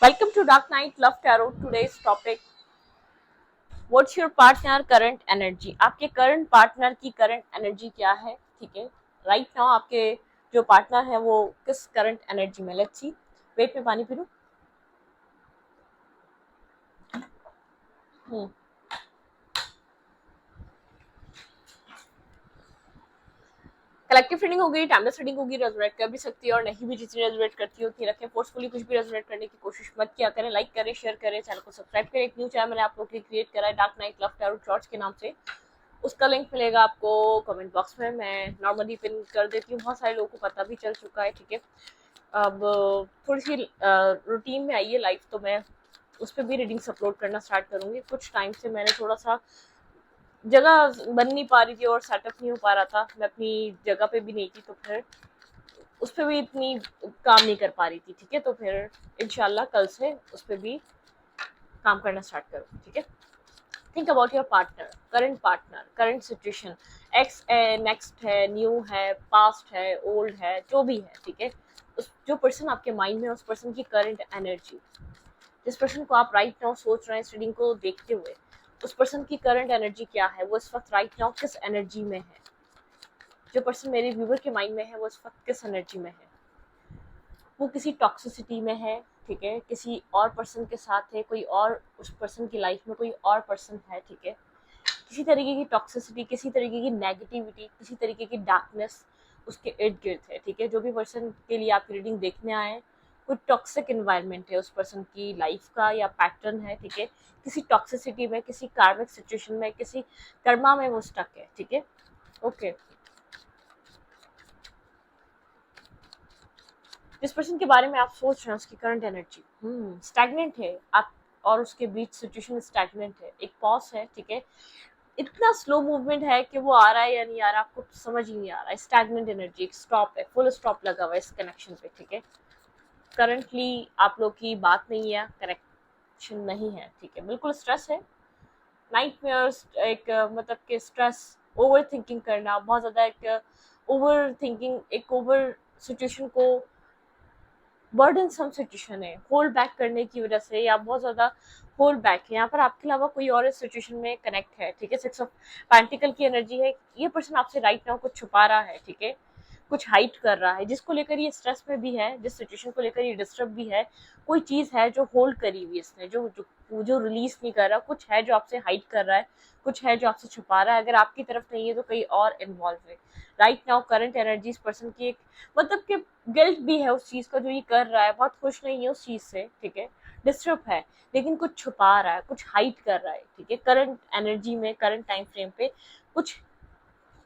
Welcome to Dark Knight Love Tarot. Today's topic: What's your partner current energy? आपके current partner की current energy क्या है? ठीक है, राइट नाउ आपके जो पार्टनर है वो किस करंट एनर्जी में? Let's see. वेट में पानी पी लूं। कलेक्टिव रीडिंग होगी, टाइमलेस रीडिंग होगी, रेजोनेट कर भी सकती है और नहीं भी। जितनी रेजोनेट करती हो उतनी रखें। फोर्सफुली कुछ भी रेजोनेट करने की कोशिश मत किया करें। लाइक करें, शेयर करें, चैनल को सब्सक्राइब करें। एक न्यू चैनल मैंने आप लोग के लिए क्रिएट करा है, डार्क नाइट लव टैरो चॉर्च के नाम से। उसका लिंक मिलेगा आपको कमेंट बॉक्स में। मैं नॉर्मली पिन कर देती हूँ, बहुत सारे लोगों को पता भी चल चुका है। ठीक है, अब थोड़ी सी रूटीन में आई है लाइफ, तो मैं उस पर भी रीडिंग्स अपलोड करना स्टार्ट करूँगी। कुछ टाइम से मैंने थोड़ा सा जगह बन नहीं पा रही थी और सेटअप नहीं हो पा रहा था। मैं अपनी जगह पे भी नहीं थी, तो फिर उस पर भी इतनी काम नहीं कर पा रही थी। ठीक है, तो फिर इंशाल्लाह कल से उस पर भी काम करना स्टार्ट करूँ। ठीक है, think about your partner, current situation. X है, नेक्स्ट है, न्यू है, पास्ट है, ओल्ड है, जो भी है। ठीक है, उस जो पर्सन आपके माइंड में है, उस पर्सन की करंट एनर्जी, जिस पर्सन को आप राइट नाउ सोच रहे हैं इस रीडिंग को देखते हुए, उस पर्सन की करंट एनर्जी क्या है? वो इस वक्त राइट नाउ किस एनर्जी में है? जो पर्सन मेरे व्यूवर के माइंड में है वो इस वक्त किस एनर्जी में है? वो किसी टॉक्सिसिटी में है, ठीक है, किसी और पर्सन के साथ है, कोई और उस पर्सन की लाइफ में कोई और पर्सन है। ठीक है, किसी तरीके की टॉक्सिसिटी, किसी तरीके की नेगेटिविटी, किसी तरीके की डार्कनेस उसके इर्द गिर्द है। ठीक है, जो भी पर्सन के लिए आप रीडिंग देखने आए, कोई टॉक्सिक इन्वायरमेंट है उस पर्सन की लाइफ का या पैटर्न है। ठीक है, किसी टॉक्सिसिटी में, किसी कार्मिक सिचुएशन में, किसी कर्मा में वो स्टक है। ठीक है, ओके। जिस पर्सन के बारे में आप सोच रहे हैं उसकी करंट एनर्जी स्टैग्नेंट है। आप और उसके बीच सिचुएशन स्टैग्नेंट है, एक पॉज है। ठीक है, इतना स्लो मूवमेंट है कि वो आ रहा है या नहीं आ रहा आपको समझ ही नहीं आ रहा है। स्टैग्नेंट एनर्जी, एक स्टॉप है, फुल स्टॉप लगा हुआ है इस कनेक्शन पे। ठीक है, करंटली आप लोग की बात नहीं है, कनेक्शन नहीं है। ठीक है, बिल्कुल स्ट्रेस है, नाइटमेयर्स, एक मतलब कि स्ट्रेस, ओवर थिंकिंग करना बहुत ज़्यादा, एक ओवर थिंकिंग, एक ओवर सिचुएशन को बर्डन सम सिचुएशन है, होल्ड बैक करने की वजह से, या बहुत ज़्यादा होल्ड बैक है। यहाँ पर आपके अलावा कोई और इस सिचुएशन में कनेक्ट है। ठीक है, 6 ऑफ पेंटिकल की एनर्जी है। ये पर्सन आपसे राइट नाउ कुछ छुपा रहा है। ठीक है, कुछ हाइड कर रहा है, जिसको लेकर ये स्ट्रेस में भी है, जिस सिचुएशन को लेकर ये डिस्टर्ब भी है। कोई चीज़ है जो होल्ड करी हुई है इसने, जो रिलीज नहीं कर रहा। कुछ है जो आपसे हाइड कर रहा है, कुछ है जो आपसे छुपा रहा है। अगर आपकी तरफ नहीं है तो कहीं और इन्वॉल्व है। राइट नाउ करंट एनर्जी इस पर्सन की एक मतलब कि गिल्ट भी है उस चीज़ का जो ये कर रहा है, बहुत खुश नहीं है उस चीज़ से। ठीक है, डिस्टर्ब है, लेकिन कुछ छुपा रहा है, कुछ हाइड कर रहा है। ठीक है, करंट एनर्जी में, करंट टाइम फ्रेम पे कुछ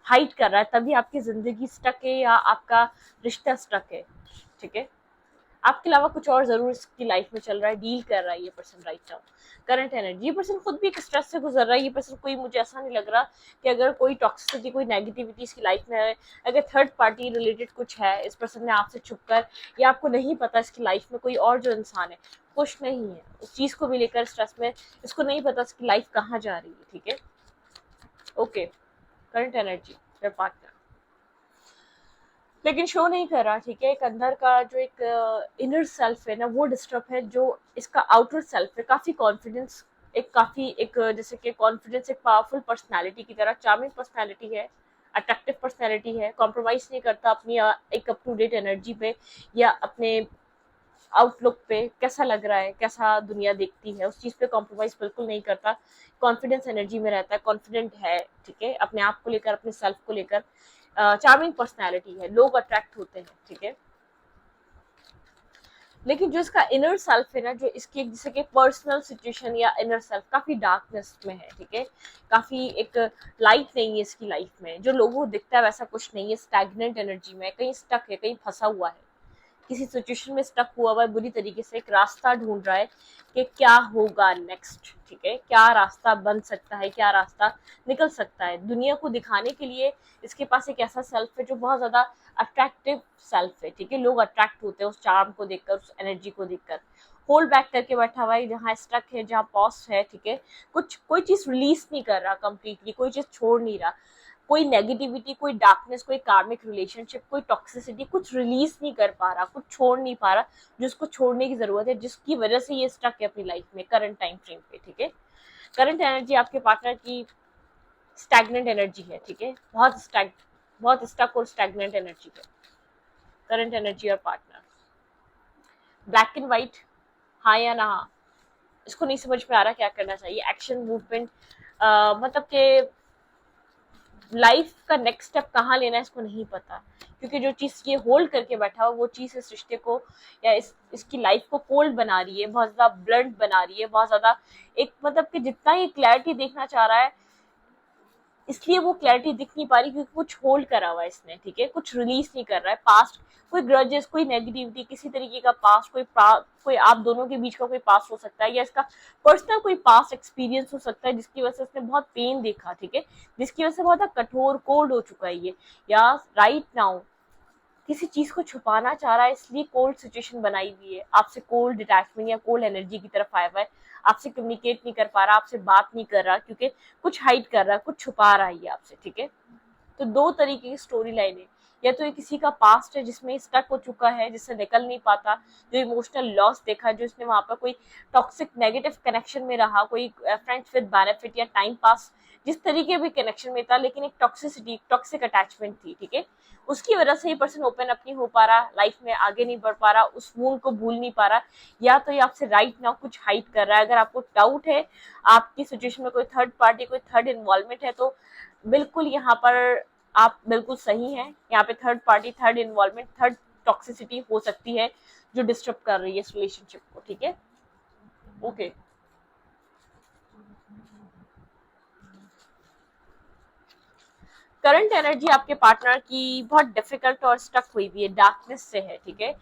हाइड कर रहा है, तभी आपकी जिंदगी स्टक है या आपका रिश्ता स्टक है। ठीक है, आपके अलावा कुछ और जरूर इसकी लाइफ में चल रहा है, डील कर रहा है ये person right now. Current energy, ये पर्सन खुद भी एक स्ट्रेस से गुजर रहा है। ये पर्सन, कोई मुझे ऐसा नहीं लग रहा कि अगर कोई टॉक्सिसिटी, कोई नेगेटिविटी इसकी लाइफ में है, अगर थर्ड पार्टी रिलेटेड कुछ है, इस पर्सन ने आपसे छुप कर, या आपको नहीं पता इसकी लाइफ में कोई और जो इंसान है खुश नहीं है, उस चीज़ को भी लेकर स्ट्रेस में, इसको नहीं पता इसकी लाइफ कहाँ जा रही है। ठीक है, okay. Current energy, your partner, लेकिन शो नहीं कर रहा। ठीक है, एक अंदर का जो एक इनर सेल्फ है ना, वो डिस्टर्ब है। जो इसका आउटर सेल्फ है, काफी कॉन्फिडेंस, एक काफी एक जैसे कि कॉन्फिडेंस, एक पावरफुल पर्सनालिटी की तरह, चार्मिंग पर्सनालिटी है, अट्रैक्टिव पर्सनालिटी है, कॉम्प्रोमाइज नहीं करता अपनी एक अप टू डेट एनर्जी पे या अपने आउटलुक पे, कैसा लग रहा है, कैसा दुनिया देखती है, उस चीज़ पे कॉम्प्रोमाइज बिल्कुल नहीं करता। कॉन्फिडेंस एनर्जी में रहता है, कॉन्फिडेंट है। ठीक है, अपने आप को लेकर, अपने सेल्फ को लेकर चार्मिंग पर्सनैलिटी है, लोग अट्रैक्ट होते हैं। ठीक है, लेकिन जो इसका इनर सेल्फ है ना, जो इसकी जैसे कि पर्सनल सिचुएशन या इनर सेल्फ काफी डार्कनेस में है। ठीक है, काफी एक लाइट नहीं है इसकी लाइफ में, जो लोगों को दिखता है वैसा कुछ नहीं है। स्टैग्नेंट एनर्जी में, कहीं स्टक है, कहीं फंसा हुआ है, किसी सिचुएशन में स्टक हुआ हुआ है बुरी तरीके से, एक रास्ता ढूंढ रहा है कि क्या होगा नेक्स्ट। ठीक है, क्या रास्ता बन सकता है, क्या रास्ता निकल सकता है। दुनिया को दिखाने के लिए इसके पास एक ऐसा सेल्फ है जो बहुत ज्यादा अट्रैक्टिव सेल्फ है। ठीक है, लोग अट्रैक्ट होते हैं उस चार्म को देखकर, उस एनर्जी को देखकर। होल्ड बैक करके बैठा हुआ है, जहाँ स्टक है, जहाँ पॉज है। ठीक है, कुछ कोई चीज रिलीज नहीं कर रहा कंप्लीटली, कोई चीज छोड़ नहीं रहा, कोई नेगेटिविटी, कोई डार्कनेस, कोई कार्मिक रिलेशनशिप, कोई टॉक्सिसिटी कुछ रिलीज नहीं कर पा रहा, कुछ छोड़ नहीं पा रहा, जिसको छोड़ने की जरूरत है, जिसकी वजह से ये स्टक है अपनी लाइफ में करंट टाइम फ्रेम पे, ठीक है। करंट एनर्जी आपके पार्टनर की स्टैग्नेंट एनर्जी है, ठीक है, बहुत स्टक और स्टैग्नेंट एनर्जी है करंट एनर्जी और पार्टनर। ब्लैक एंड व्हाइट, हाँ या ना, इसको नहीं समझ में आ रहा क्या करना चाहिए, एक्शन मूवमेंट, मतलब कि लाइफ का नेक्स्ट स्टेप कहाँ लेना है इसको नहीं पता, क्योंकि जो चीज ये होल्ड करके बैठा हो वो चीज इस रिश्ते को या इसकी लाइफ को कोल्ड बना रही है, बहुत ज्यादा ब्लंट बना रही है, बहुत ज्यादा एक मतलब कि जितना ये क्लैरिटी देखना चाह रहा है, इसलिए वो क्लैरिटी दिख नहीं पा रही क्योंकि कुछ होल्ड करा हुआ है इसने, ठीक है, कुछ रिलीज नहीं कर रहा है। पास्ट कोई ग्रजेस, कोई नेगेटिविटी, किसी तरीके का पास्ट, कोई आप दोनों के बीच का कोई पास्ट हो सकता है, या इसका पर्सनल कोई पास्ट एक्सपीरियंस हो सकता है जिसकी वजह से इसने बहुत पेन देखा, ठीक है, जिसकी वजह से बहुत कठोर कोल्ड हो चुका है ये, या राइट नाउ किसी चीज को छुपाना चाह रहा है, इसलिए कोल्ड सिचुएशन बनाई हुई है, आपसे कोल्ड डिटैचमेंट या कोल्ड एनर्जी की तरफ आया हुआ है, आपसे कम्युनिकेट नहीं कर पा रहा, आपसे बात नहीं कर रहा, क्योंकि कुछ हाइड कर रहा है, कुछ छुपा रहा है ये आपसे, ठीक है। तो दो तरीके की स्टोरी लाइन है, या तो ये किसी का पास्ट है जिसमें स्टक हो चुका है, जिससे निकल नहीं पाता, जो इमोशनल लॉस देखा, जो इसने वहां पर कोई टॉक्सिक नेगेटिव कनेक्शन में रहा, कोई फ्रेंड्स विद बेनिफिट या टाइम पास जिस तरीके भी कनेक्शन में था, लेकिन एक टॉक्सिसिटी, टॉक्सिक अटैचमेंट थी, ठीक है, उसकी वजह से ये पर्सन ओपन अप नहीं हो पा रहा, लाइफ में आगे नहीं बढ़ पा रहा, उस वूंड को भूल नहीं पा रहा, या तो ये आपसे राइट नाउ कुछ हाइड कर रहा है। अगर आपको डाउट है आपकी सिचुएशन में कोई थर्ड पार्टी, कोई थर्ड इन्वॉल्वमेंट है, तो बिल्कुल यहाँ पर आप बिल्कुल सही हैं, यहाँ पे third party, third involvement, third toxicity हो सकती है जो डिस्टर्ब कर रही है इस रिलेशनशिप को, ठीक है, ओके। करंट एनर्जी आपके पार्टनर की बहुत डिफिकल्ट और स्टक हुई हुई है, डार्कनेस से है, ठीक है।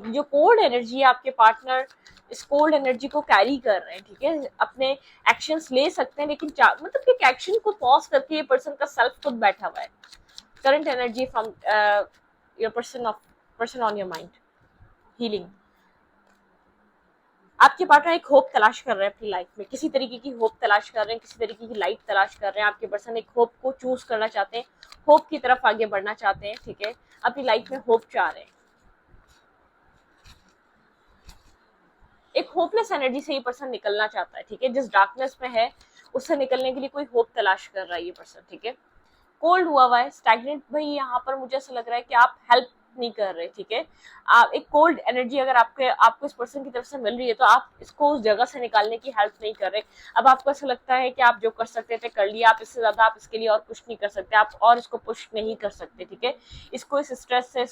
जो कोल्ड एनर्जी है आपके पार्टनर इस कोल्ड एनर्जी को कैरी कर रहे हैं, ठीक है, अपने एक्शंस ले सकते हैं, लेकिन मतलब कि एक्शन को पॉज करके ये पर्सन का सेल्फ खुद बैठा हुआ है। Current energy from your person on your mind, healing. आपके पार्टनर एक होप तलाश कर रहे हैं अपनी लाइफ में, किसी तरीके की होप तलाश कर रहे हैं, किसी तरीके की लाइट तलाश कर रहे हैं, आपके पर्सन एक होप को चूज करना चाहते हैं, होप की तरफ आगे बढ़ना चाहते हैं, ठीक है, अपनी लाइफ में होप चाह रहे हैं। एक होपलेस एनर्जी से ये पर्सन निकलना चाहता है, ठीक है, जिस डार्कनेस में है उससे निकलने के लिए कोई होप तलाश कर रहा है ये पर्सन, ठीक है। कोल्ड हुआ है, स्टैग्नेंट, भाई यहाँ पर मुझे ऐसा लग रहा है कि आप हेल्प नहीं कर रहे, ठीक है, आप एक कोल्ड एनर्जी अगर आपको इस पर्सन की तरफ से मिल रही है तो आप इसको उस जगह से निकालने की हेल्प नहीं कर रहे। अब आपको ऐसा लगता है कि आप जो कर सकते थे कर लिया, आप इससे ज्यादा आप इसके लिए और कुछ नहीं कर सकते, आप और इसको पुश नहीं कर सकते, ठीक है, इसको इस स्ट्रेस से,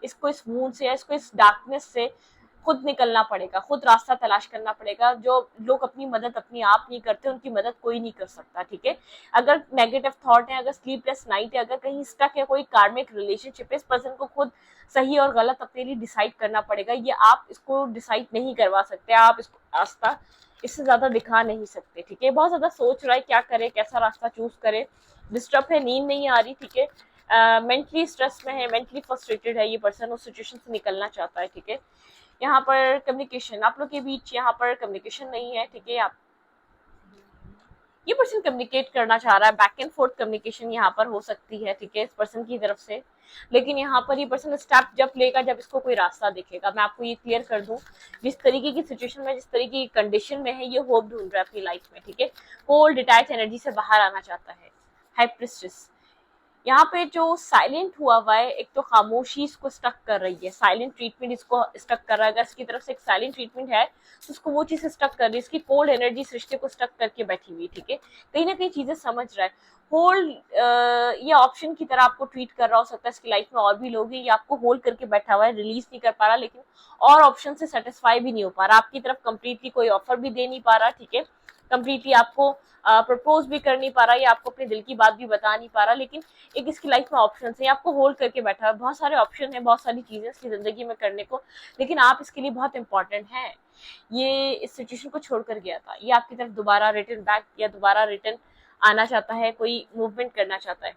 इसको इस मूड से या इसको इस डार्कनेस से खुद निकलना पड़ेगा, खुद रास्ता तलाश करना पड़ेगा। जो लोग अपनी मदद अपनी आप नहीं करते उनकी मदद कोई नहीं कर सकता, ठीक है। अगर नेगेटिव थॉट है, अगर स्लीपलेस नाइट है, अगर कहीं स्टक है कोई कार्मिक रिलेशनशिप है, इस पर्सन को खुद सही और गलत अपने लिए डिसाइड करना पड़ेगा, ये आप इसको डिसाइड नहीं करवा सकते, आप इसको रास्ता इससे ज्यादा दिखा नहीं सकते, ठीक है। बहुत ज्यादा सोच रहा है क्या करे, कैसा रास्ता चूज करे, डिस्टर्ब है, नींद नहीं आ रही, ठीक है, मेंटली स्ट्रेस में है, मेंटली फ्रस्ट्रेटेड है ये पर्सन, उस सिचुएशन से निकलना चाहता है, ठीक है। यहाँ पर कम्युनिकेशन, आप लोग के बीच यहाँ पर कम्युनिकेशन नहीं है, ठीक है, आप ये पर्सन कम्युनिकेट करना चाह रहा है, बैक एंड फोर्थ कम्युनिकेशन यहाँ पर हो सकती है, ठीक है, इस पर्सन की तरफ से, लेकिन यहाँ पर ये पर्सन स्टेप जब लेगा जब इसको कोई रास्ता दिखेगा। मैं आपको ये क्लियर कर दूं, जिस तरीके की सिचुएशन में, जिस तरीके की कंडीशन में है, ये होप ढूंढ रहा है अपनी लाइफ में, ठीक है, कोल्ड डिटैच एनर्जी से बाहर आना चाहता है। हाई प्रिस्टेस यहाँ पे जो साइलेंट हुआ है, एक तो खामोशी इसको स्टक कर रही है, साइलेंट ट्रीटमेंट इसको स्टक कर रहा है, अगर इसकी तरफ से एक साइलेंट ट्रीटमेंट है तो उसको वो चीज स्टक कर रही है, इसकी कोल्ड एनर्जी इस रिश्ते को स्टक करके बैठी हुई, ठीक है, कहीं ना कहीं चीजें समझ रहा है। होल्ड ये ऑप्शन की तरह आपको ट्रीट कर रहा हो सकता है, इसकी लाइफ में और भी लोग हैं, ये आपको होल्ड करके बैठा हुआ है, रिलीज नहीं कर पा रहा, लेकिन और ऑप्शन से सेटिस्फाई भी नहीं हो पा रहा, आपकी तरफ कंप्लीटली कोई ऑफर भी दे नहीं पा रहा, ठीक है, कंप्लीटली आपको प्रपोज भी कर नहीं पा रहा, या आपको अपने दिल की बात भी बता नहीं पा रहा, लेकिन एक इसकी लाइफ में ऑप्शन है, आपको होल्ड करके बैठा है, बहुत सारे ऑप्शन है, बहुत सारी चीजें इसकी जिंदगी में करने को, लेकिन आप इसके लिए बहुत इंपॉर्टेंट है। ये इस सिचुएशन को छोड़कर गया था, ये आपकी तरफ दोबारा रिटर्न बैक या दोबारा रिटर्न आना चाहता है, कोई मूवमेंट करना चाहता है।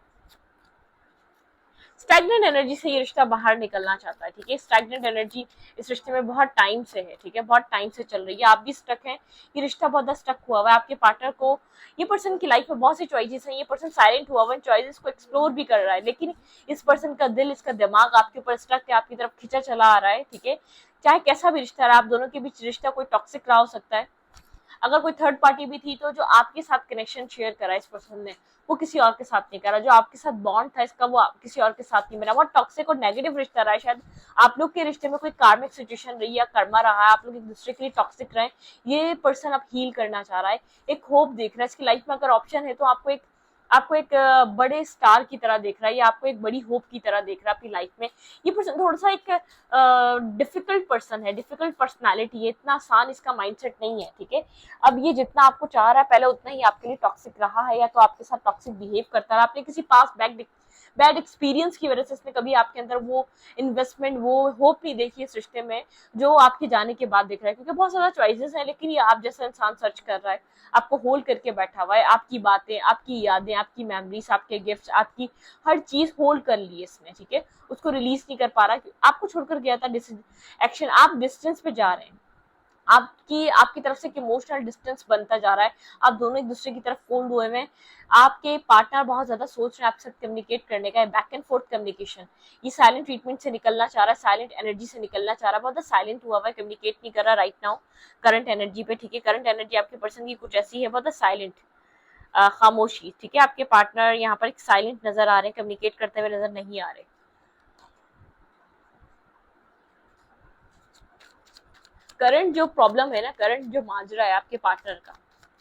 स्टैग्नेंट एनर्जी से ये रिश्ता बाहर निकलना चाहता है, ठीक है। स्टैग्नेंट एनर्जी इस रिश्ते में बहुत टाइम से है, ठीक है, बहुत टाइम से चल रही है, आप भी स्टक हैं, ये रिश्ता बहुत ज्यादा स्टक हुआ हुआ है। आपके पार्टनर को, ये पर्सन की लाइफ में बहुत सी चॉइसेस हैं, ये पर्सन साइलेंट हुआ हुआ है, चॉइसेस को एक्सप्लोर भी कर रहा है, लेकिन इस पर्सन का दिल, इसका दिमाग आपके ऊपर स्टक है, आपकी तरफ खींचा चला आ रहा है, ठीक है। चाहे कैसा भी रिश्ता है, आप दोनों के बीच रिश्ता कोई टॉक्सिक रहा हो सकता है, अगर कोई थर्ड पार्टी भी थी तो जो आपके साथ कनेक्शन शेयर करा इस पर्सन ने, वो किसी और के साथ नहीं करा, जो आपके साथ बॉन्ड था इसका वो किसी और के साथ नहीं बना, बहुत टॉक्सिक और नेगेटिव रिश्ता रहा है। शायद आप लोग के रिश्ते में कोई कार्मिक सिचुएशन रही है, कर्मा रहा है, आप लोग एक दूसरे के लिए टॉक्सिक रहे, ये पर्सन अब हील करना चाह रहा है, एक होप देख रहा है इसकी लाइफ में। अगर ऑप्शन है तो आपको एक बड़े स्टार की तरह देख रहा है, या आपको एक बड़ी होप की तरह देख रहा है अपनी लाइफ में। ये पर्सन थोड़ा सा एक डिफिकल्ट पर्सन है, डिफिकल्ट पर्सनालिटी है, इतना आसान इसका माइंडसेट नहीं है, ठीक है। अब ये जितना आपको चाह रहा है पहले उतना ही आपके लिए टॉक्सिक रहा है, या तो आपके साथ टॉक्सिक बिहेव करता रहा, आपने किसी पास बैड एक्सपीरियंस की वजह से इसने कभी आपके अंदर वो इन्वेस्टमेंट, वो होप नहीं देखी इस रिश्ते में, जो आपके जाने के बाद दिख रहा है। क्योंकि बहुत सारा चॉइसेस है, लेकिन ये आप जैसा इंसान सर्च कर रहा है, आपको होल्ड करके बैठा हुआ है, आपकी बातें, आपकी यादें, आपकी मेमोरीज, आपके गिफ्ट्स, आपकी हर चीज होल्ड कर ली है इसने, ठीक है। उसको रिलीज नहीं कर पा रहा, आपको छोड़कर गया था, एक्शन, आप डिस्टेंस पे जा रहे हैं, आपकी आपकी तरफ से एक इमोशनल डिस्टेंस बनता जा रहा है, आप दोनों एक दूसरे की तरफ कोल्ड हुए हैं, आपके पार्टनर बहुत ज्यादा सोच रहे हैं आपके साथ कम्युनिकेट करने का, बैक एंड फोर्थ कम्युनिकेशन, ये साइलेंट ट्रीटमेंट से निकलना चाह रहा है, साइलेंट एनर्जी से निकलना चाह रहा है, बहुत साइलेंट हुआ हुआ है, कम्युनिकेट नहीं कर रहा राइट नाउ करंट एनर्जी पे, ठीक है। करंट एनर्जी आपके पर्सन की कुछ ऐसी है, बहुत साइलेंट, खामोशी, ठीक है। आपके पार्टनर यहाँ पर एक साइलेंट नजर आ रहे हैं, कम्युनिकेट करते हुए नजर नहीं आ रहे। करंट जो प्रॉब्लम है ना, करंट जो माजरा है आपके पार्टनर का,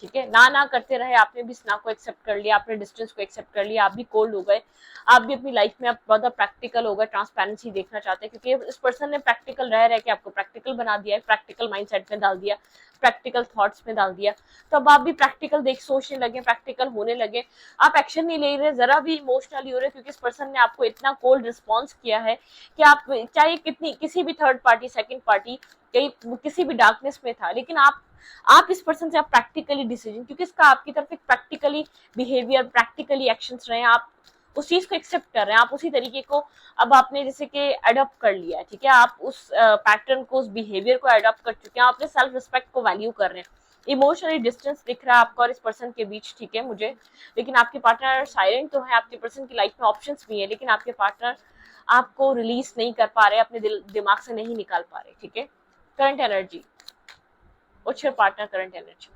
ठीक है, ना करते रहे, आपने भी इस ना को एक्सेप्ट कर लिया, आपने डिस्टेंस को एक्सेप्ट कर लिया, आप भी कोल्ड हो गए, आप भी अपनी लाइफ में अब बहुत प्रैक्टिकल हो गए, ट्रांसपेरेंसी देखना चाहते हैं, क्योंकि इस पर्सन ने प्रैक्टिकल रह के आपको प्रैक्टिकल बना दिया है, प्रैक्टिकल माइंडसेट में डाल दिया, प्रैक्टिकल थॉट्स में डाल दिया, तो अब आप भी प्रैक्टिकल देख सोचने लगे, प्रैक्टिकल होने लगे, आप एक्शन नहीं ले रहे, जरा भी इमोशनली हो रहे, क्योंकि इस पर्सन ने आपको इतना कोल्ड रिस्पॉन्स किया है कि आप चाहे कितनी किसी भी थर्ड पार्टी, सेकंड पार्टी, कहीं किसी भी डार्कनेस में था, लेकिन आप इस पर्सन से आप प्रैक्टिकली डिसीजन, क्योंकि इसका आपकी तरफ एक प्रैक्टिकली बिहेवियर, प्रैक्टिकली एक्शंस रहे हैं, आप उस चीज को एक्सेप्ट कर रहे हैं, आप उसी तरीके को अब आपने जैसे कि एडॉप्ट कर लिया है, ठीक है। आप उस पैटर्न को, उस बिहेवियर को एडॉप्ट कर चुके हैं, आप अपने सेल्फ रिस्पेक्ट को वैल्यू कर रहे हैं। इमोशनली डिस्टेंस दिख रहा है आपका और इस पर्सन के बीच, ठीक है मुझे, लेकिन आपके पार्टनर साइलेंट तो है, आपके पर्सन की लाइफ में ऑप्शंस भी है, लेकिन आपके पार्टनर आपको रिलीज नहीं कर पा रहे, अपने दिमाग से नहीं निकाल पा रहे, ठीक है। Current energy, what's your partner current energy?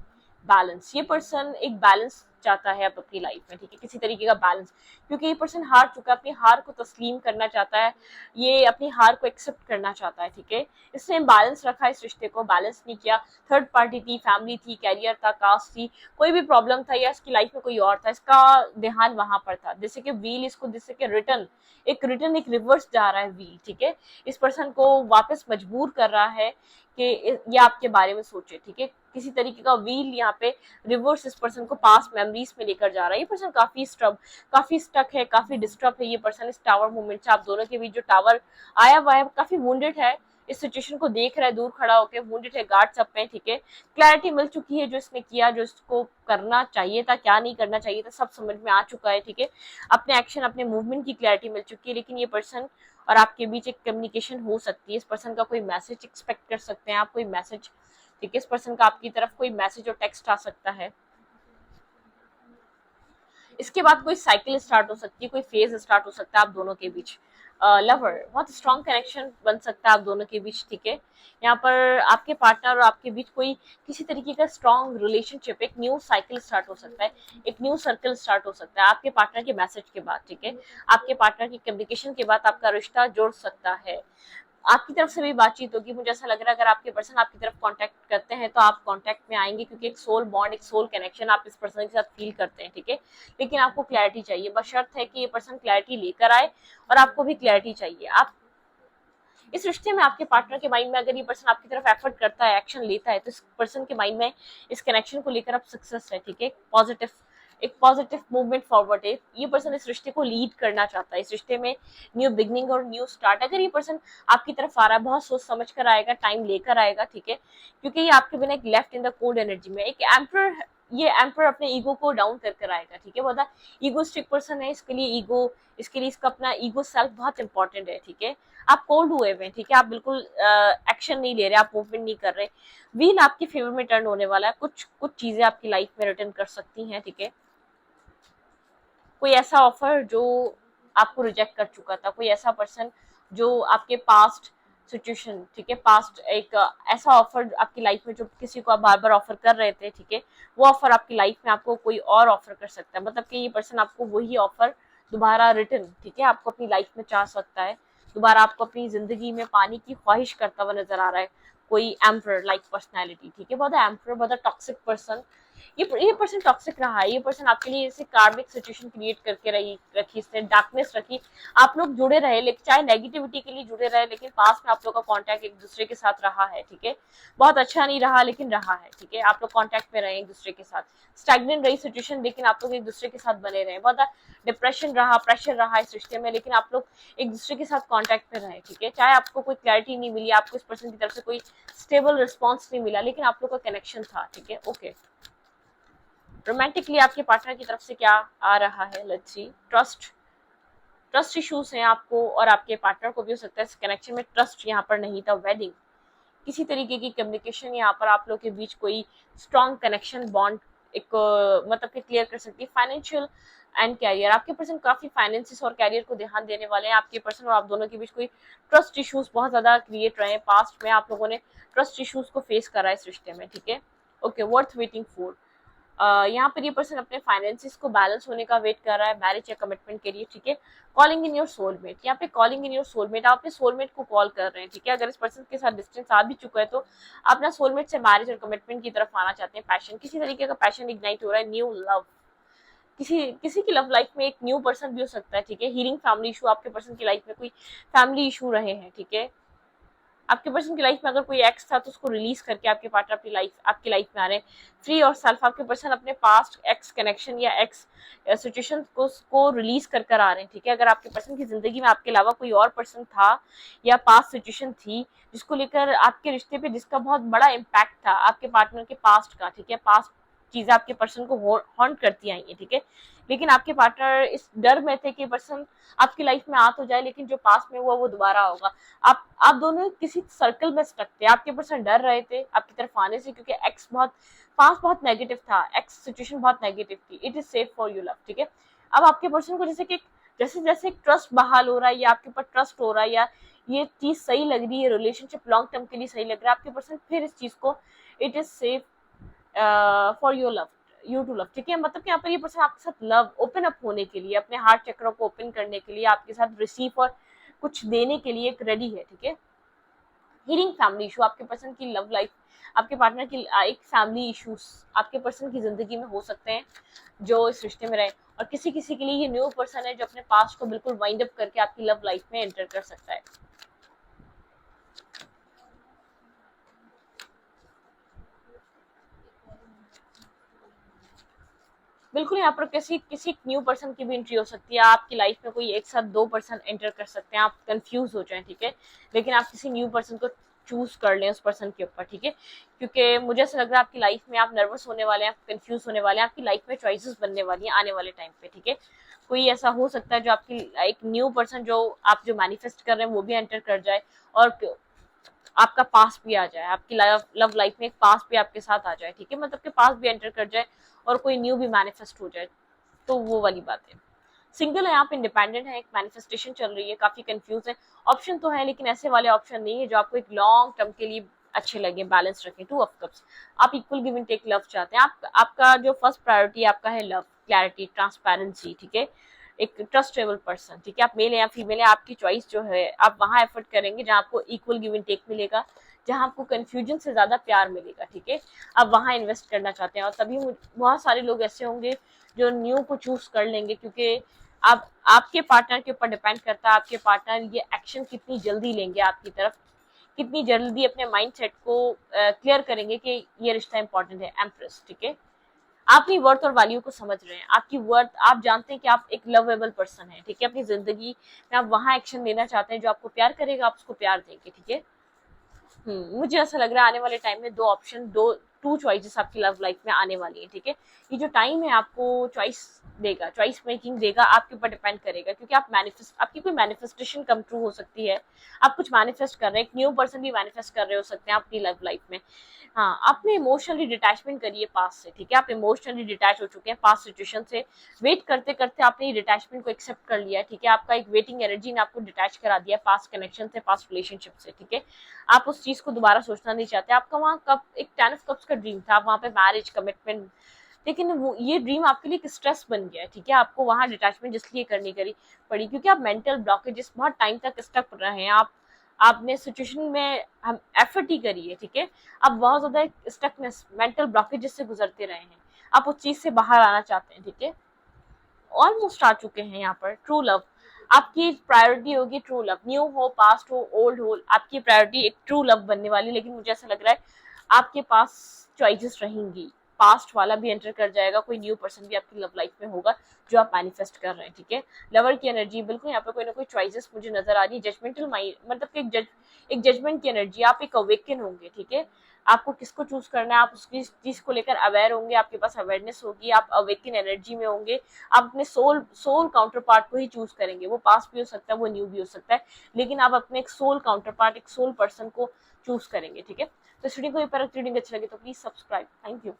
Balance, ये पर्सन एक बैलेंस चाहता है अब अपनी लाइफ में, ठीक है, किसी तरीके का बैलेंस, क्योंकि ये पर्सन हार चुका है, अपनी हार को तस्लीम करना चाहता है, ये अपनी हार को एक्सेप्ट करना चाहता है, ठीक है। इसने बैलेंस रखा, इस रिश्ते को बैलेंस नहीं किया, थर्ड पार्टी थी, फैमिली थी, कैरियर था, कास्ट थी, कोई भी प्रॉब्लम था, या इसकी लाइफ में कोई और था, इसका ध्यान वहां पर था, जैसे कि व्हील, इसको जैसे कि रिटर्न एक रिवर्स जा रहा है व्हील, ठीक है। इस पर्सन को वापस मजबूर कर रहा है कि ये आपके बारे में सोचे, ठीक है, किसी तरीके का व्हील यहाँ पे रिवर्स इस पर्सन को पास मेमोरीज में लेकर जा रहा है। ये पर्सन काफी स्टक है, काफी डिस्टर्ब है, ये पर्सन इस टावर मूवमेंट से, आप दोनों के बीच जो टावर आया हुआ है, काफी वुंडेड है, इस सिचुएशन को देख रहा है दूर खड़ा होकर, वुंडेड है, गार्ड सब पे, ठीक है। क्लैरिटी मिल चुकी है, जो इसने किया, जो इसको करना चाहिए था, क्या नहीं करना चाहिए था, सब समझ में आ चुका है, ठीक है। अपने एक्शन, अपने मूवमेंट की क्लैरिटी मिल चुकी है, लेकिन ये पर्सन और आपके बीच एक कम्युनिकेशन हो सकती है, इस पर्सन का कोई मैसेज एक्सपेक्ट कर सकते हैं आप, कोई मैसेज, ठीक है, इस पर्सन का आपकी तरफ कोई मैसेज और टेक्स्ट आ सकता है। इसके बाद कोई साइकिल स्टार्ट हो सकती है, कोई फेज स्टार्ट हो सकता है आप दोनों के बीच, लवर, बहुत स्ट्रॉन्ग कनेक्शन बन सकता है आप दोनों के बीच, ठीक है। यहाँ पर आपके पार्टनर और आपके बीच कोई किसी तरीके का स्ट्रॉन्ग रिलेशनशिप, एक न्यू साइकिल स्टार्ट हो सकता है, एक न्यू सर्कल स्टार्ट हो सकता है आपके पार्टनर के मैसेज के बाद, ठीक है। आपके पार्टनर की कम्युनिकेशन के बाद आपका रिश्ता जुड़ सकता है, आपकी तरफ से भी बातचीत होगी। मुझे ऐसा लग रहा है अगर आपके पर्सन आपकी तरफ कांटेक्ट करते हैं तो आप कांटेक्ट में आएंगे, क्योंकि एक सोल बॉन्ड, एक सोल कनेक्शन आप इस पर्सन के साथ फील करते हैं, ठीक है। लेकिन आपको क्लैरिटी चाहिए, बशर्त है कि ये पर्सन क्लैरिटी लेकर आए, और आपको भी क्लैरिटी चाहिए। आप इस रिश्ते में, आपके पार्टनर के माइंड में अगर ये पर्सन आपकी तरफ एफर्ट करता है, एक्शन लेता है, तो इस पर्सन के माइंड में इस कनेक्शन को लेकर आप सक्सेस है, ठीक है। एक पॉजिटिव मूवमेंट फॉरवर्ड है, ये पर्सन इस रिश्ते को लीड करना चाहता है, इस रिश्ते में न्यू बिगनिंग और न्यू स्टार्ट, अगर ये पर्सन आपकी तरफ आ रहा है, बहुत सोच समझ कर आएगा, टाइम लेकर आएगा, ठीक है, क्योंकि ये आपके बिना एक left in the cold energy में, एक एम्परर ये एम्पर अपने ईगो को डाउन कर कर आएगा, ठीक है। बहुत ईगोस्टिक पर्सन है, इसके लिए इसका अपना ईगो सेल्फ बहुत इंपॉर्टेंट है, ठीक है। आप कोल्ड हुए हुए, ठीक है, आप बिल्कुल एक्शन नहीं ले रहे, आप मूवमेंट नहीं कर रहे। व्हील आपके फेवर में टर्न होने वाला है, कुछ कुछ चीजें आपकी लाइफ में रिटर्न कर सकती हैं, ठीक है। कोई ऐसा ऑफर जो आपको रिजेक्ट कर चुका था, कोई ऐसा पर्सन जो आपके पास्ट सिचुएशन, ठीक है, पास्ट एक ऐसा ऑफर आपकी लाइफ में जो किसी को आप बार बार ऑफर कर रहे थे, ठीक है, वो ऑफर आपकी लाइफ में आपको कोई और ऑफर कर सकता है। मतलब कि ये पर्सन आपको वही ऑफर दोबारा रिटर्न, ठीक है, आपको अपनी लाइफ में चाह सकता है, दोबारा आपको अपनी जिंदगी में पाने की ख्वाहिश करता हुआ नजर आ रहा है। कोई एम्पर लाइक पर्सनैलिटी, ठीक है, बहुत एम्पर, बहुत टॉक्सिक पर्सन। ये पर्सन टॉक्सिक रहा है, ये पर्सन आपके लिए ऐसे कार्मिक सिचुएशन क्रिएट करके रखी, इसने डार्कनेस रखी। आप लोग जुड़े रहे, लेकिन चाहे नेगेटिविटी के लिए जुड़े रहे, लेकिन पास में आप लोग का कांटेक्ट एक दूसरे के साथ रहा है, ठीक है। बहुत अच्छा नहीं रहा, लेकिन रहा है, ठीक है। आप लोग कांटेक्ट में रहे एक दूसरे के साथ। स्टैग्नेंट रही सिचुएशन, लेकिन आप लोग एक दूसरे के साथ बने रहे। बहुत डिप्रेशन रहा, प्रेशर रहा इस रिश्ते में, लेकिन आप लोग एक दूसरे के साथ कांटेक्ट में रहे, ठीक है। चाहे आपको कोई क्लैरिटी नहीं मिली, आपको इस पर्सन की तरफ से कोई स्टेबल रिस्पॉन्स नहीं मिला, लेकिन आप लोग का कनेक्शन था, ठीक है। ओके, रोमांटिकली आपके पार्टनर की तरफ से क्या आ रहा है, लेट्स सी। ट्रस्ट इश्यूज हैं आपको और आपके पार्टनर को भी हो सकता है इस कनेक्शन में ट्रस्ट यहाँ पर नहीं था। वेडिंग, किसी तरीके की कम्युनिकेशन यहाँ पर आप लोग के बीच कोई स्ट्रॉन्ग कनेक्शन बॉन्ड एक मतलब कि क्लियर कर सकती है। फाइनेंशियल एंड कैरियर, आपके पर्सन काफी फाइनेंसिस और कैरियर को ध्यान देने वाले हैं। आपके पर्सन और आप दोनों के बीच कोई ट्रस्ट इश्यूज बहुत ज्यादा क्रिएट रहे हैं, पास्ट में आप लोगों ने ट्रस्ट इश्यूज को फेस करा है इस रिश्ते में, ठीक है। ओके, वर्थ वेटिंग फॉर, यहाँ पर ये पर्सन अपने फाइनेंसिस को बैलेंस होने का वेट कर रहा है मैरिज या कमिटमेंट के लिए, ठीक है। कॉलिंग इन योर सोलमेट, यहाँ पे कॉलिंग इन योर सोलमेट, आप अपने सोलमेट को कॉल कर रहे हैं, ठीक है। अगर इस पर्सन के साथ डिस्टेंस आ भी चुका है तो आप अपना सोलमेट से मैरिज और कमिटमेंट की तरफ आना चाहते हैं। पैशन, किसी तरीके का पैशन इग्नाइट हो रहा है। न्यू लव, किसी किसी की लव लाइफ में एक न्यू पर्सन भी हो सकता है, ठीक है। हीलिंग फैमिली इशू, आपके पर्सन की लाइफ में कोई फैमिली इशू रहे हैं, ठीक है। आपके पर्सन की लाइफ में अगर कोई एक्स था तो उसको रिलीज करके आपकी लाइफ में आ रहे हैं। फ्री और सेल्फ, आपके पर्सन अपने पास्ट एक्स कनेक्शन या एक्स सिचुएशन को रिलीज कर आ रहे हैं, ठीक है। अगर आपके पर्सन की जिंदगी में आपके अलावा कोई और पर्सन था या पास्ट सिचुएशन थी जिसको लेकर आपके रिश्ते पे जिसका बहुत बड़ा इम्पैक्ट था आपके पार्टनर के पास्ट का, ठीक है, पास्ट चीजें आपके पर्सन को हॉन्ट करती आई है, ठीक है। लेकिन आपके पार्टनर इस डर में थे कि पर्सन आपकी लाइफ में आ तो जाए, लेकिन जो पास्ट में हुआ वो दोबारा होगा। आप दोनों किसी सर्कल में स्टक थे, आपके पर्सन डर रहे थे आपकी तरफ आने से, क्योंकि एक्स बहुत नेगेटिव था, एक्स सिचुएशन बहुत नेगेटिव थी। It is safe for you love, ठीक है। अब आपके पर्सन को जैसे जैसे एक ट्रस्ट बहाल हो रहा है या आपके ऊपर ट्रस्ट हो रहा है या ये चीज सही लग रही है, रिलेशनशिप लॉन्ग टर्म के लिए सही लग रहा है, आपके पर्सन फिर इस चीज को it is safe for your love, you too love, ठीक है। मतलब कि यहाँ पर ये पर्सन आपके साथ लव ओपन अप होने के लिए, अपने हार्ट चक्र को ओपन करने के लिए, आपके साथ रिसीव और कुछ देने के लिए एक रेडी है, ठीक है। हीलिंग फैमिली इशू, आपके पर्सन की लव लाइफ, आपके पार्टनर की एक फैमिली इश्यूज आपके पर्सन की जिंदगी में हो सकते हैं जो इस रिश्ते में रहे। और किसी किसी के लिए ये न्यू पर्सन है जो अपने पास्ट को बिल्कुल वाइंड अप करके आपकी लव लाइफ में एंटर कर सकता है। बिल्कुल, यहाँ पर किसी किसी न्यू पर्सन की भी एंट्री हो सकती है। आपकी लाइफ में कोई एक साथ दो पर्सन एंटर कर सकते हैं, आप कंफ्यूज हो जाएं, ठीक है। लेकिन आप किसी न्यू पर्सन को चूज कर लें उस पर्सन के ऊपर, ठीक है। क्योंकि मुझे ऐसा लग रहा है आपकी लाइफ में आप नर्वस होने वाले हैं, कंफ्यूज होने वाले हैं, आपकी लाइफ में चॉइसेस बनने वाली हैं आने वाले टाइम पे, ठीक है। कोई ऐसा हो सकता है जो आपकी एक न्यू पर्सन जो आप जो मैनिफेस्ट कर रहे हैं वो भी एंटर कर जाए और आपका पास भी आ जाए, आपकी लव लाइफ में एक पास भी आपके साथ आ जाए, ठीक है। मतलब कि पास भी एंटर कर जाए और कोई न्यू भी मैनिफेस्ट हो जाए, तो वो वाली बात है। सिंगल है आप, इंडिपेंडेंट है, एक मैनिफेस्टेशन चल रही है, काफी कंफ्यूज है। ऑप्शन तो है लेकिन ऐसे वाले ऑप्शन नहीं है जो आपको एक लॉन्ग टर्म के लिए अच्छे लगे, बैलेंस रखें। टू ऑफ कप्स, आप equal give and take love चाहते हैं। आपका जो फर्स्ट प्रायोरिटी आपका है लव, क्लैरिटी, ट्रांसपेरेंसी, ठीक है। एक ट्रस्टेबल पर्सन, ठीक है। आप मेल है या फीमेल है, आपकी चॉइस जो है आप वहां एफर्ट करेंगे जहां आपको इक्वल गिव एंड टेक मिलेगा, जहां आपको कंफ्यूजन से ज्यादा प्यार मिलेगा, ठीक है। आप वहां इन्वेस्ट करना चाहते हैं और तभी बहुत सारे लोग ऐसे होंगे जो न्यू को चूज कर लेंगे, क्योंकि आप आपके पार्टनर के ऊपर डिपेंड करता है आपके पार्टनर ये एक्शन कितनी जल्दी लेंगे आपकी तरफ, कितनी जल्दी अपने माइंड सेट को क्लियर करेंगे कि ये रिश्ता इंपॉर्टेंट है। एम्प्रेस, ठीक है। आप अपनी वर्थ और वैल्यू को समझ रहे हैं, आपकी वर्थ, आप जानते हैं कि आप एक लवेबल पर्सन है, ठीक है। अपनी जिंदगी में आप वहां एक्शन लेना चाहते हैं, जो आपको प्यार करेगा आप उसको प्यार देंगे, ठीक है। मुझे ऐसा लग रहा है आने वाले टाइम में दो ऑप्शन, दो टू चॉइसेस आपकी लव लाइफ में आने वाली है, ठीक है। ये जो टाइम है आपको चॉइस देगा, चॉइस मेकिंग देगा, आपके ऊपर डिपेंड करेगा, क्योंकि आप मैनिफेस्ट, आपकी कोई मैनिफेस्टेशन कम ट्रू हो सकती है, आप कुछ मैनिफेस्ट कर रहे हैं, एक न्यू पर्सन भी मैनिफेस्ट कर रहे हो सकते हैं अपनी लव लाइफ में। हाँ, आपने इमोशनली डिटैचमेंट करिए पास्ट से, ठीक है, आप इमोशनली डिटैच हो चुके हैं पास्ट सिचुएशन से, वेट करते करते आपने ये डिटैचमेंट को एक्सेप्ट कर लिया है, ठीक है, आपका एक वेटिंग एनर्जी ने आपको डिटैच करा दिया पास्ट कनेक्शन से, पास्ट रिलेशनशिप से, ठीक है। आप उस चीज को दोबारा सोचना नहीं चाहते, आपका वहाँ कब एक 10 ऑफ कप्स का ड्रीम था, आप वहाँ पे मैरिज कमिटमेंट, लेकिन वो ये ड्रीम आपके लिए एक स्ट्रेस बन गया है, ठीक है, आपको वहाँ डिटैचमेंट इसलिए करनी करी पड़ी क्योंकि आप मेंटल ब्लॉकेजेस बहुत टाइम तक स्टक रहे हैं, आपने सिचुएशन में हम एफर्ट ही करी है, ठीक है, आप बहुत ज्यादा स्टकनेस मेंटल ब्लॉकेजेस से गुजरते रहे हैं, आप उस चीज से बाहर आना चाहते हैं, ठीक है, ऑलमोस्ट आ चुके हैं यहाँ पर। ट्रू लव आपकी प्रायोरिटी होगी, ट्रू लव, न्यू हो, पास्ट हो, ओल्ड हो, आपकी प्रायोरिटी एक ट्रू लव बनने वाली। लेकिन मुझे ऐसा लग रहा है आपके पास चॉइसेस रहेंगी, पास्ट वाला भी एंटर कर जाएगा, कोई न्यू पर्सन भी आपकी लव लाइफ में होगा जो आप मैनिफेस्ट कर रहे हैं, ठीक है। लवर की एनर्जी बिल्कुल यहाँ पे कोई ना कोई चॉइसेस मुझे नजर आ रही है, जजमेंटल माइंड, मतलब कि एक जजमेंट की एनर्जी, आप एक अवेकन होंगे, ठीक है, आपको किसको चूज करना है, आप उसकी चीज को लेकर अवेयर होंगे, आपके पास अवेयरनेस होगी, आप अवेकन एनर्जी में होंगे, आप अपने सोल काउंटर पार्ट को ही चूज करेंगे, वो पास्ट भी हो सकता है, वो न्यू भी हो सकता है, लेकिन आप अपने एक सोल काउंटर पार्ट, एक सोल पर्सन को चूज करेंगे, ठीक है। तो स्टूडियो को ये रीडिंग अच्छी लगी तो प्लीज सब्सक्राइब, थैंक यू।